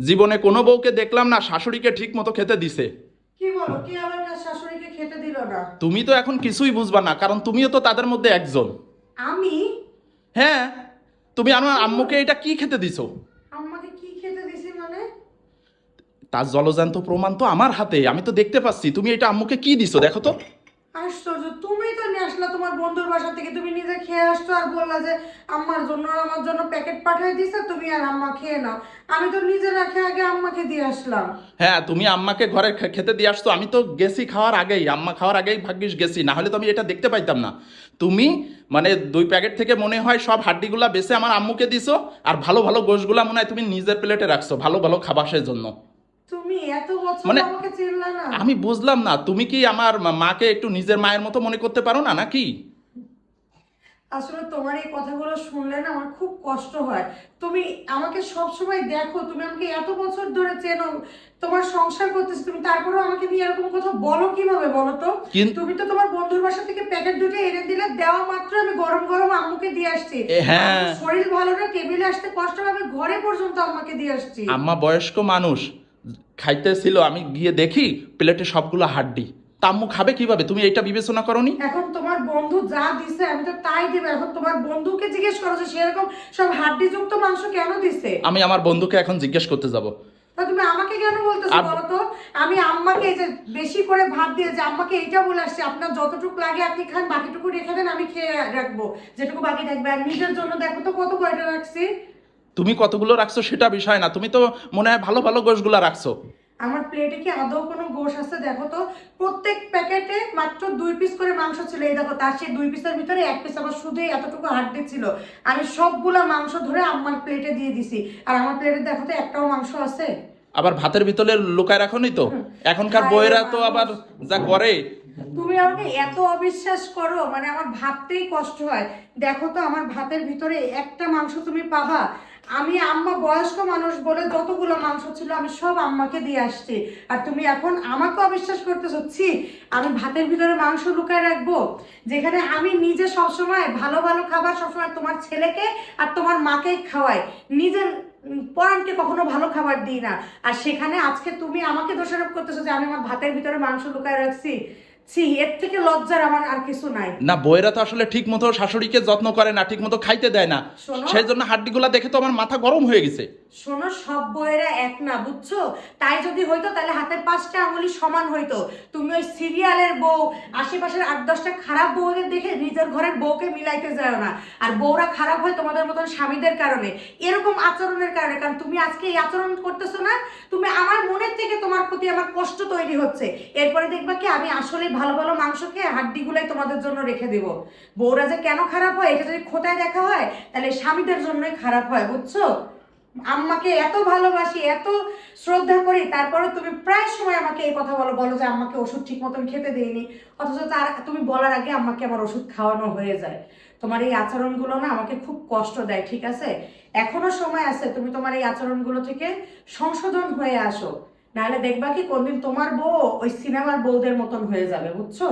জীবনে কোনো বউকে দেখলাম না শাশুড়িকে ঠিক মতো খেতে দিছে। কি বলো, কে আবার কার শাশুড়িকে খেতে দিল না? তুমি তো এখন কিছুই বুঝবা না, কারণ তুমিও তো তাদের মধ্যে একজন। আমি? হ্যাঁ, তুমি আমার কি বল, আম্মুকে এটা কি খেতে দিছো? আম্মাকে কি খেতে দিছি মানে? তার জলজান্ত প্রমাণ তো আমার হাতে, আমি তো দেখতে পাচ্ছি। তুমি এটা আম্মুকে কি দিছো দেখো তো। আশ্চর্য, তুমি তো নিয়ে আসলা তোমার বন্ধুর বাসা থেকে, তুমি নিজে খেয়ে আসছো আর বললা যে আম্মার জন্য আর আমার জন্য প্যাকেট পাঠিয়ে দিছে, তুমি আর আম্মা খেয়ে নাও। আমি তো নিজে না খেয়ে আগে আম্মাকে দিয়ে আসলাম। হ্যাঁ, তুমি আম্মাকে ঘরে খেতে দিয়ে আসছো, আমি তো গেছি খাওয়ার আগেই, আম্মা খাওয়ার আগেই ভাগ্যিস গেছি, না হলে তো আমি এটা দেখতে পাইতাম না। তুমি মানে 2 প্যাকেট থেকে মনে হয় সব হাড্ডিগুলা বেছে আমার আম্মুকে দিছো, আর ভালো ভালো গোশগুলা মনে হয় তুমি নিজের প্লেটে রাখছো ভালো ভালো খাবাসের জন্য। তুমি এত বছর মানে আমাকে চিনলা না? আমি বুঝলাম না, তুমি কি আমার মাকে একটু নিজের মায়ের মতো মনে করতে পারো না নাকি? আসলে তোমার এই কথাগুলো শুনলে না আমার খুব কষ্ট হয়। তুমি আমাকে সব সময় দেখো, তুমি আমাকে এত বছর ধরে চেনো, তোমার সংসার করতেছি তুমি, তারপরেও আমাকে নিয়ে এরকম কথা বলো কিভাবে বলো তো? কিন্তু তুমি তো তোমার বন্ধুর বাসা থেকে প্যাকেট দুটো এনে দিলে, দেওয়া মাত্র আমি গরম গরম আম্মুকে দিয়ে আসছি। হ্যাঁ, আম্মুর শরীর ভালো না, টেবিলে আসতে কষ্ট হবে, ঘরে পর্যন্ত আম্মাকে দিয়ে আসছি। আম্মা বয়স্ক মানুষ, খাইতেছিল, আমি গিয়ে দেখি প্লেটে সবগুলো হাড্ডি। তা আম্মু খাবে কিভাবে? তুমি এটা বিবেচনা করনি? এখন তোমার বন্ধু যা দিছে আমি তো তাই দেবো। এখন তোমার বন্ধুকে জিজ্ঞেস করো যে সেরকম সব হাড্ডিযুক্ত মাংস কেন দিছে। আমি আমার বন্ধুকে এখন জিজ্ঞেস করতে যাব। তা তুমি আমাকে কেন বলতেছো আর বলো তো? আমি আম্মাকে এই যে বেশি করে ভাত দিয়ে যে আম্মাকে এইটা বলে আসছি, আপনার যতটুকু লাগে আপনি খান, বাকিটুকু রেখে দেন, আমি খেয়ে রাখবো যেটুকু বাকি থাকবে। আর নিজের জন্য দেখো তো কত কয়টা রাখছি। তুমি কতগুলো রাখছো সেটা বিষয় না, তুমি তো মনে হয় ভালো ভালো গোশগুলা রাখছো। আমার প্লেটে কি আদৌ কোনো গোশ আছে দেখো তো? প্রত্যেক প্যাকেটে মাত্র 2 পিস করে মাংস ছিল। এই দেখো, তার সেই 2 পিসের ভিতরে 1 পিস আমার শুধু এতটুকু হাড্ডি ছিল। আমি সবগুলা মাংস ধরে আমার প্লেটে দিয়ে দিছি। আর আমার প্লেটে দেখো তো একটাও মাংস আছে? আবার ভাতের ভিতরে লুকায় রাখোনি তো? এখনকার হায় রে বউয়েরা তো আবার মানুষ, যা করে। তুমি আমাকে এত অবিশ্বাস করো, মানে আমার ভাবতেই কষ্ট হয়। দেখো তো আমার ভাতের ভিতরে একটা মাংস তুমি পাবা? আমি আম্মা বয়স্ক মানুষ বলে যতগুলো মাংস ছিল আমি সব আম্মাকে দিয়ে আসছি। আর তুমি এখন আমাকে অবিশ্বাস করতেছো? ছি, আমি ভাতের ভিতরে মাংস লুকায় রাখবো? যেখানে আমি নিজে সবসময় ভালো ভালো খাবার সবসময় তোমার ছেলেকে আর তোমার মাকে খাওয়াই, নিজের পরাণকে কখনো ভালো খাবার দিই না। আর সেখানে আজকে তুমি আমাকে দোষারোপ করতেছো যে আমি আমার ভাতের ভিতরে মাংস লুকায় রাখছি। ছি, এর থেকে লজ্জার আমার আর কিছু নাই। না, বউয়েরা তো আসলে ঠিক মতো শাশুড়িকে যত্ন করে না, ঠিক মতো খাইতে দেয় না। শোনো, সেই জন্য হাড্ডিগুলা দেখে তো আমার মাথা গরম হয়ে গেছে। শোনো, সব বইয়েরা এক না, বুঝছো? তাই যদি হইতো তাহলে হাতের 5টা আঙুলি সমান হইতো। তুমি ওই সিরিয়ালের বউ, আশেপাশের 8-10টা খারাপ বউদের দেখে নিজের ঘরের বউকে মিলাইতে যাও না। আর বউরা খারাপ হয় তোমাদের মতন স্বামীদের কারণে, এরকম আচরণের কারণে। কারণ তুমি আজকে এই আচরণ করতেছো না, তুমি আমার মনের থেকে তোমার প্রতি আমার কষ্ট তৈরি হচ্ছে। এরপরে দেখবা কি আমি আসলে ভালো ভালো মাংস খেয়ে হাড্ডিগুলাই তোমাদের জন্য রেখে দেবো। বউরা যে কেন খারাপ হয় এটা যদি খোঁটায় দেখা হয় তাহলে স্বামীদের জন্যই খারাপ হয়, বুঝছো? আম্মাকে এত ভালোবাসি, এত শ্রদ্ধা করি, তারপরে তুমি প্রায় সময় আমাকে এই কথা বলো বলো যে আম্মাকে ওষুধ ঠিক মতন খেতে দেইনি। অথচ তার তুমি বলার আগে আম্মাকে আমার ওষুধ খাওয়ানো হয়ে যায়। তোমার এই আচরণগুলো না আমাকে খুব কষ্ট দেয়, ঠিক আছে? এখনো সময় আছে, তুমি তোমার এই আচরণগুলো থেকে সংশোধন হয়ে আসো। নাহলে দেখবা কি কোনদিন তোমার বউ ওই সিনেমার বউদের মতন হয়ে যাবে, বুঝছো?